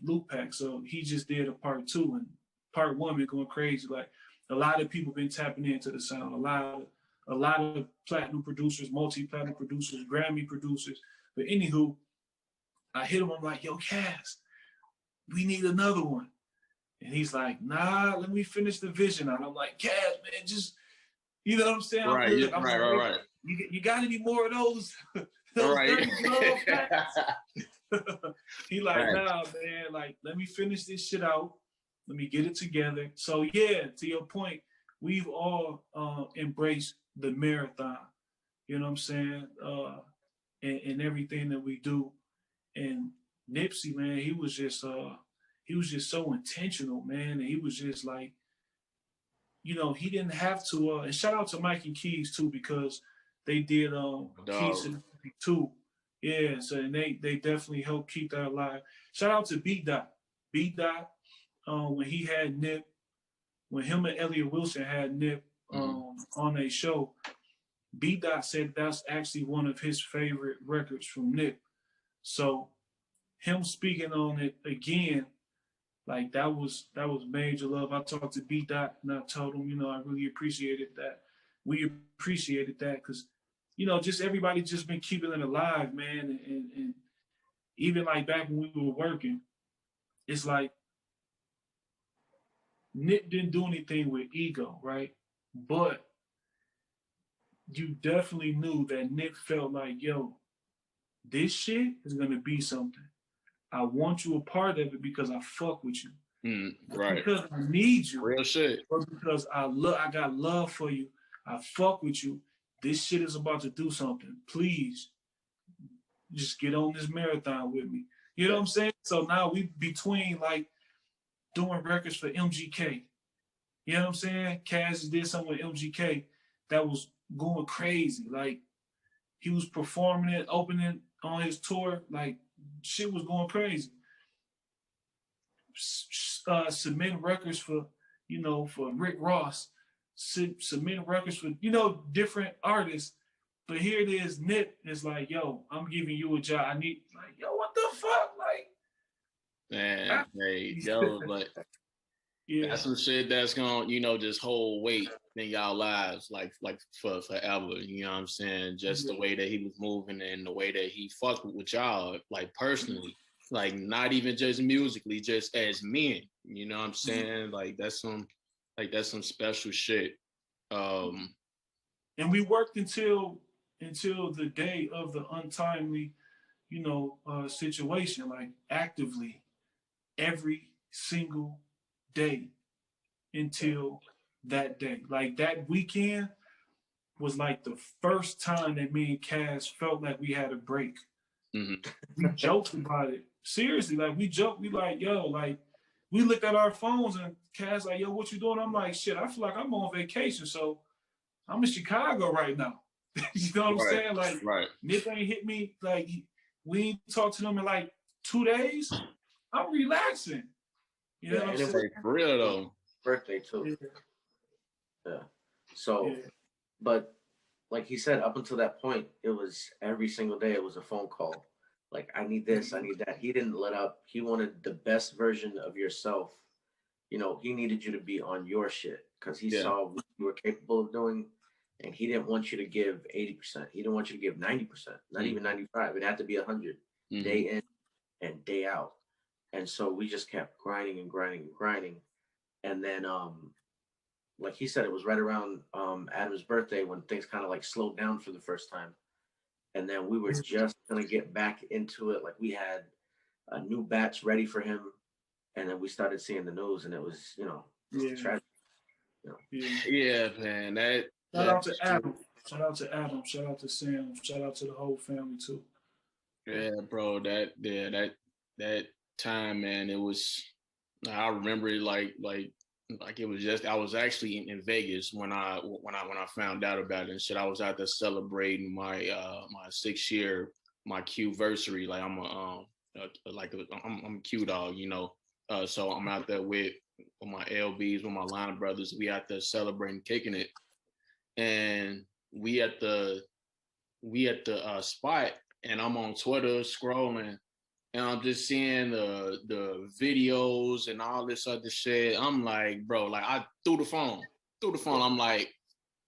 loop pack. So he just did a part 2, and part 1 been going crazy. Like, a lot of people been tapping into the sound. A lot of platinum producers, multi-platinum producers, Grammy producers. But anywho, I hit him. I'm like, yo, Cas, we need another one. And he's like, nah, let me finish the vision. And I'm like, Cas, man, just, you know what I'm saying? Right, I'm good. I'm right, like, right. You got any more of those? Those right. Dirty Glove packs? He like, nah, man, like, let me finish this shit out. Let me get it together. So yeah, to your point, we've all embraced the marathon. You know what I'm saying? And everything that we do. And Nipsey, man, he was just so intentional, man. And he was just like, you know, he didn't have to. And shout out to Mike and Keys too, because they did Keys and too. Yeah, so and they definitely helped keep that alive. Shout out to B Dot. B Dot, when he had Nip, when him and Elliot Wilson had Nip on a show, B Dot said that's actually one of his favorite records from Nip. So him speaking on it again, like that was major love. I talked to B Dot and I told him, you know, I really appreciated that. We appreciated that because, you know, just everybody just been keeping it alive, man. And even like back when we were working, it's like Nip didn't do anything with ego, right? But you definitely knew that Nip felt like, yo, this shit is gonna be something. I want you a part of it because I fuck with you. Right. Because I need you. Real shit. But because I got love for you. I fuck with you. This shit is about to do something. Please, just get on this marathon with me. You know what I'm saying? So now we between like doing records for MGK. You know what I'm saying? Cas did something with MGK that was going crazy. Like, he was performing it, opening on his tour. Like, shit was going crazy. Submitting records for, you know, for Rick Ross. Submitting records for, you know, different artists. But here it is, Nip is like, yo, I'm giving you a job. I need, like, yo, what the fuck? Like, man, hey, yo, but yeah, that's some shit that's gonna, you know, just hold weight in y'all lives, like for forever. You know what I'm saying? Just the way that he was moving and the way that he fucked with y'all, like personally, like not even just musically, just as men. You know what I'm saying? Like that's some special shit. And we worked until the day of the untimely, you know, situation, like actively every single day until that day. Like that weekend was like the first time that me and Cas felt like we had a break. We joked about it. Seriously, like we joked, we like, yo, like we looked at our phones and Cas like, yo, what you doing? I'm like, shit, I feel like I'm on vacation. So I'm in Chicago right now. You know what I'm saying? Like, Nip ain't hit me. Like, we ain't talked to them in like 2 days. I'm relaxing. You know what I'm saying? For real though. Birthday too. Yeah. So, but like he said, up until that point, it was every single day. It was a phone call. Like, I need this, I need that. He didn't let up. He wanted the best version of yourself. You know, he needed you to be on your shit because he saw what you were capable of doing. And he didn't want you to give 80%. He didn't want you to give 90%, not even 95. It had to be 100 day in and day out. And so we just kept grinding and grinding and grinding. And then, like he said, it was right around Adam's birthday when things kind of like slowed down for the first time. and then we were just gonna get back into it. Like we had a new batch ready for him, and then we started seeing the news, and it was, just tragic. Yeah, man. Shout out to Adam. Shout out to Adam. Shout out to Sam. Shout out to the whole family too. Yeah, bro. That time, man. It was. I remember it like it was just. I was actually in Vegas when I found out about it and shit. I was out there celebrating my my 6th year, my Q-versary. Like I'm I'm a Q dog, so I'm out there with my LBs, with my line brothers. We out there celebrating, kicking it, and we at the spot, and I'm on Twitter scrolling, and I'm just seeing the videos and all this other shit. I'm like, bro, like I threw the phone. I'm like,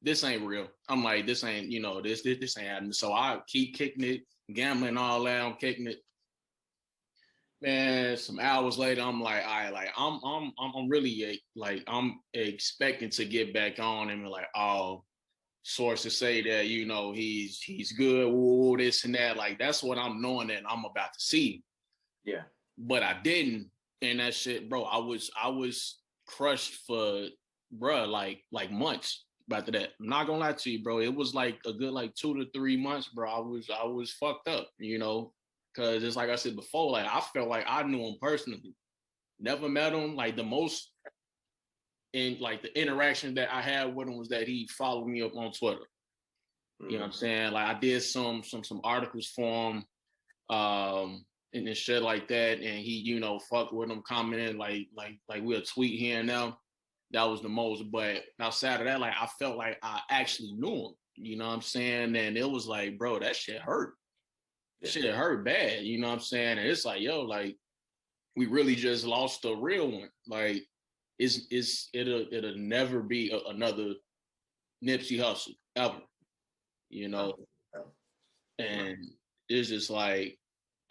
this ain't real. I'm like, this ain't, this ain't happening. So I keep kicking it, gambling, all that. I'm kicking it. Man, some hours later, I'm like, all right, like I'm really like I'm expecting to get back on and be like, oh, sources say that he's good, woo, this and that. Like that's what I'm knowing that I'm about to see. Yeah, but I didn't, and that shit, bro. I was crushed for, bro, like months after that. I'm not gonna lie to you, bro. It was like a good 2 to 3 months, bro. I was fucked up, because it's like I said before, like I felt like I knew him personally, never met him. Like the most in like the interaction that I had with him was that he followed me up on Twitter. You know what I'm saying? Like I did some articles for him, and shit like that, and he fucked with him, commenting like we'll tweet here and now. That was the most. But outside of that, like I felt like I actually knew him. You know what I'm saying? And it was like, bro, that shit hurt. Yeah. Shit hurt bad. You know what I'm saying? And it's like, yo, like we really just lost a real one. Like it'll never be another Nipsey Hussle ever. And it's just like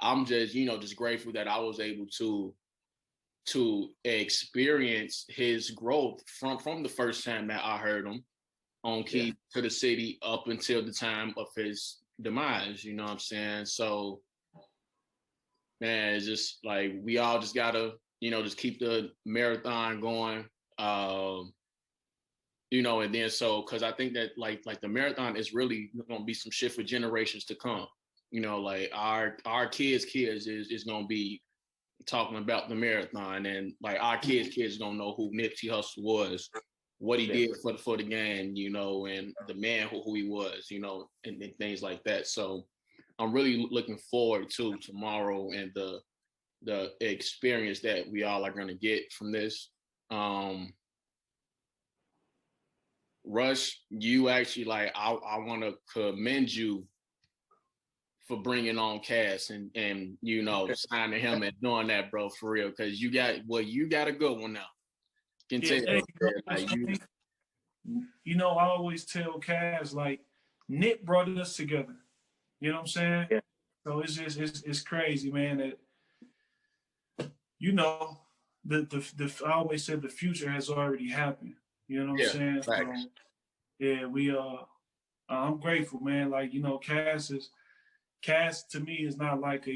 I'm just just grateful that I was able to experience his growth from the first time that I heard him on Key to the City up until the time of his demise. You know what I'm saying? So, man, it's just like we all just gotta just keep the marathon going. And then because I think that like the marathon is really gonna be some shit for generations to come. Like our kids is gonna be talking about the marathon, and like our kids don't know who Nipsey Hussle was, what he did for the game, and the man who he was, and things like that. So I'm really looking forward to tomorrow and the experience that we all are gonna get from this. Rush, you actually I want to commend you for bringing on Cas and signing him and doing that, bro, for real, because you got a good one now. Can tell I always tell Cas like Nip brought us together. You know what I'm saying? Yeah. So it's just it's crazy, man. That I always said the future has already happened. You know what I'm saying? Facts. So, yeah, I'm grateful, man. Like, Cas to me is not like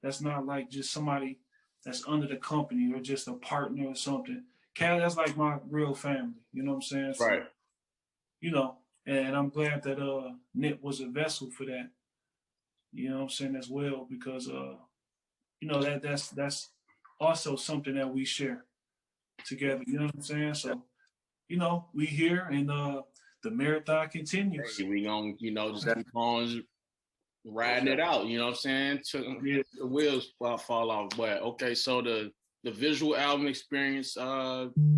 that's not like just somebody that's under the company or just a partner or something. Cas, that's like my real family. You know what I'm saying? So, right. And I'm glad that Nip was a vessel for that. You know what I'm saying, as well, because that's also something that we share together. You know what I'm saying? So, we here and the marathon continues. Hey, we gonna, just keep on riding it out. You know what I'm saying? The wheels fall off. But okay, so the visual album experience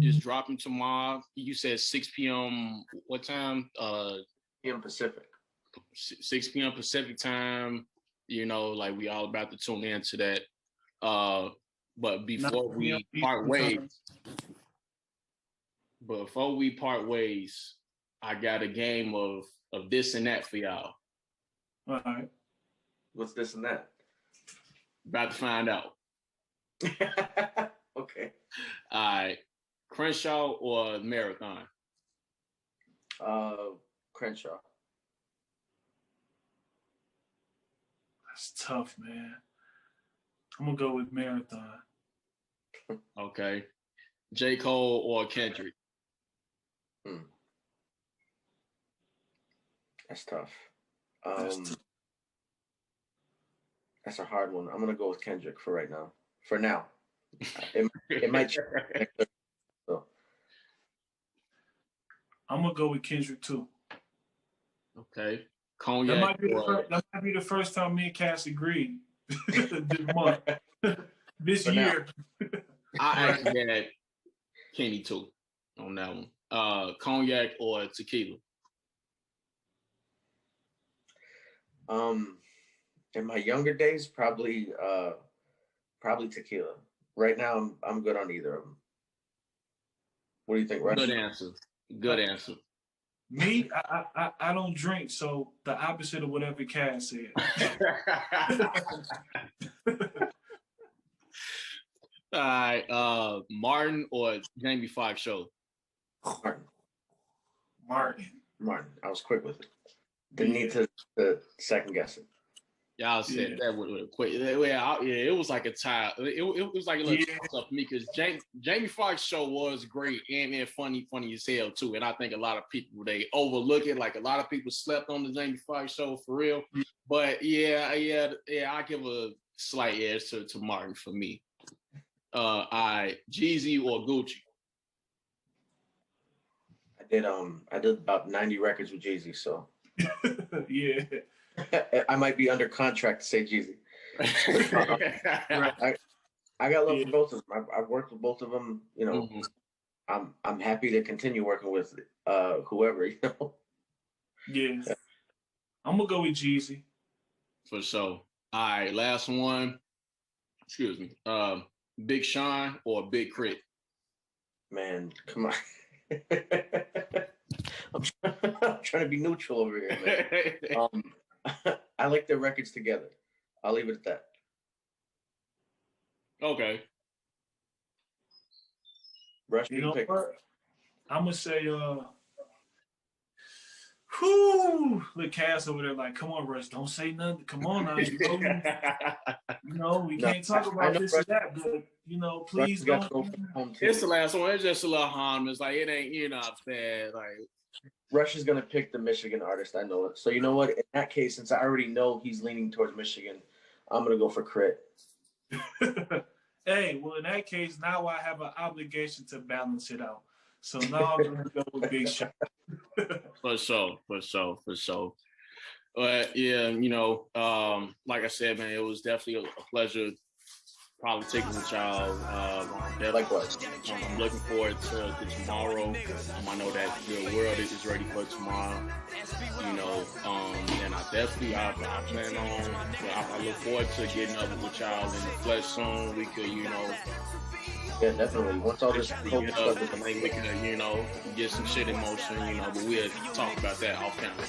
is dropping tomorrow. You said 6 p.m. What time? p.m. Pacific. 6 p.m. Pacific time. Like we all about to tune into that. But before we part ways, I got a game of this and that for y'all. All right. What's this and that? About to find out. Okay. All right. Crenshaw or Marathon? Crenshaw. That's tough, man. I'm gonna go with Marathon. Okay. J. Cole or Kendrick? That's tough. That's That's a hard one. I'm gonna go with Kendrick for right now. For now, it might change. So. I'm gonna go with Kendrick too. Okay. Cognac. That might be the first time me and Cass agreed this month, this year. I actually had Kenny too on that one. Cognac or tequila? In my younger days, probably tequila. Right now, I'm good on either of them. What do you think, Rush? Good answer. Good answer. Me, I don't drink, so the opposite of whatever Cass said. All right, Martin or Jamie Foxx show? Martin. I was quick with it. Didn't need to second guess it. Y'all said that would quick. Yeah, it was like a tie. It was like a little toss up for me because Jamie Foxx show was great and funny as hell too. And I think a lot of people they overlook it. Like a lot of people slept on the Jamie Foxx show for real. But I give a slight edge to Martin for me. Jeezy or Gucci? I did about 90 records with Jeezy, so yeah. I might be under contract to say Jeezy. I got love for both of them. I've worked with both of them. You know, I'm happy to continue working with whoever. You know. Yeah. I'm gonna go with Jeezy. For sure. All right, last one. Excuse me. Big Sean or Big Crit? Man, come on. I'm trying to be neutral over here, man. I like their records together. I'll leave it at that. Okay. Rush, you know pick. what? I'm gonna say, look, Cass over there, like, come on, Rush, don't say nothing. Come on now, we can't talk about this or that, but please don't. It's the last one. It's just a little harmless. Like it ain't, bad. Like Rush is gonna pick the Michigan artist. I know it. So you know what? In that case, since I already know he's leaning towards Michigan, I'm gonna go for Crit. Hey, well, in that case, now I have an obligation to balance it out. So now I'm gonna go with Big Sean. For sure. But yeah, like I said, man, it was definitely a pleasure probably taking with y'all. Likewise. I'm looking forward to tomorrow. I know that the world is ready for tomorrow. And I plan on. I look forward to getting up with y'all in the flesh soon. We could, Yeah, definitely. Once all this we could, get some shit in motion. But we'll talk about that off camera.